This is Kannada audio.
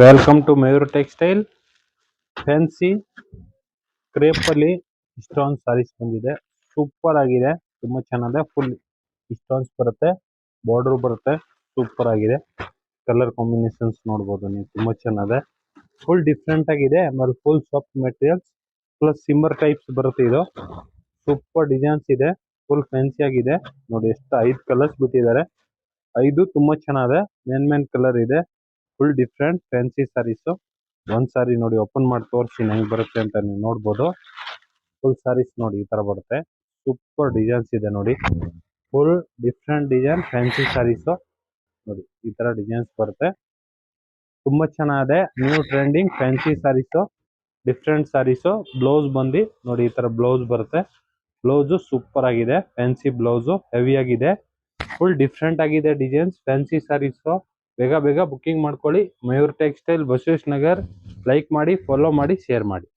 Welcome to Mayur textile. Fancy crepe ಅಲ್ಲಿ ಇಷ್ಟೊಂದು ಸಾರೀಸ್ ಬಂದಿದೆ. ಸೂಪರ್ ಆಗಿದೆ, ತುಂಬಾ ಚೆನ್ನಾಗಿದೆ. ಫುಲ್ ಇಷ್ಟೊಂದು ಬರುತ್ತೆ, ಬಾರ್ಡರ್ ಬರುತ್ತೆ. ಸೂಪರ್ ಆಗಿದೆ. ಕಲರ್ ಕಾಂಬಿನೇಷನ್ಸ್ ನೋಡಬಹುದು ನೀವು, ತುಂಬಾ ಚೆನ್ನಾಗಿದೆ. ಫುಲ್ ಡಿಫ್ರೆಂಟ್ ಆಗಿದೆ. ಆಮೇಲೆ full soft materials plus shimmer types ಬರುತ್ತೆ. ಇದು ಸೂಪರ್ ಡಿಸೈನ್ಸ್ ಇದೆ, ಫುಲ್ ಫ್ಯಾನ್ಸಿ ಆಗಿದೆ. ನೋಡಿ ಎಷ್ಟು 5 ಕಲರ್ಸ್ ಬಿಟ್ಟಿದ್ದಾರೆ. 5 ತುಂಬಾ ಚೆನ್ನಾಗಿದೆ. ಮೇನ್ ಕಲರ್ ಇದೆ. Full different fancy sarees. ಒಂದ್ ಸಾರಿ ನೋಡಿ ಓಪನ್ ಮಾಡಿ ತೋರಿಸಿ ಹೆಂಗ್ ಬರುತ್ತೆ ಅಂತ ನೀವು ನೋಡ್ಬೋದು. ಫುಲ್ ಸಾರೀಸ್ ನೋಡಿ ಈ ತರ ಬರುತ್ತೆ. ಸೂಪರ್ ಡಿಸೈನ್ಸ್ ಇದೆ ನೋಡಿ, full different design fancy sarees. ನೋಡಿ ಈ ತರ ಡಿಸೈನ್ಸ್ ಬರುತ್ತೆ, ತುಂಬಾ ಚೆನ್ನಾಗಿದೆ. New trending fancy sarees, different sarees. Blouse ಬಂದು ನೋಡಿ ಈ ತರ ಬ್ಲೌಸ್ ಬರುತ್ತೆ. ಬ್ಲೌಸ್ ಸೂಪರ್ ಆಗಿದೆ, ಫ್ಯಾನ್ಸಿ ಬ್ಲೌಸ್ ಹೆವಿ ಆಗಿದೆ. ಫುಲ್ ಡಿಫ್ರೆಂಟ್ ಆಗಿದೆ ಡಿಸೈನ್ಸ್ ಫ್ಯಾನ್ಸಿ ಸಾರೀಸ್. ಬೇಗ ಬೇಗ ಬುಕ್ಕಿಂಗ್ ಮಾಡ್ಕೊಳ್ಳಿ. ಮಯೂರ್ ಟೆಕ್ಸ್ಟೈಲ್, ಬಸವೇಶ್ ನಗರ್. ಲೈಕ್ ಮಾಡಿ, ಫಾಲೋ ಮಾಡಿ, ಶೇರ್ ಮಾಡಿ.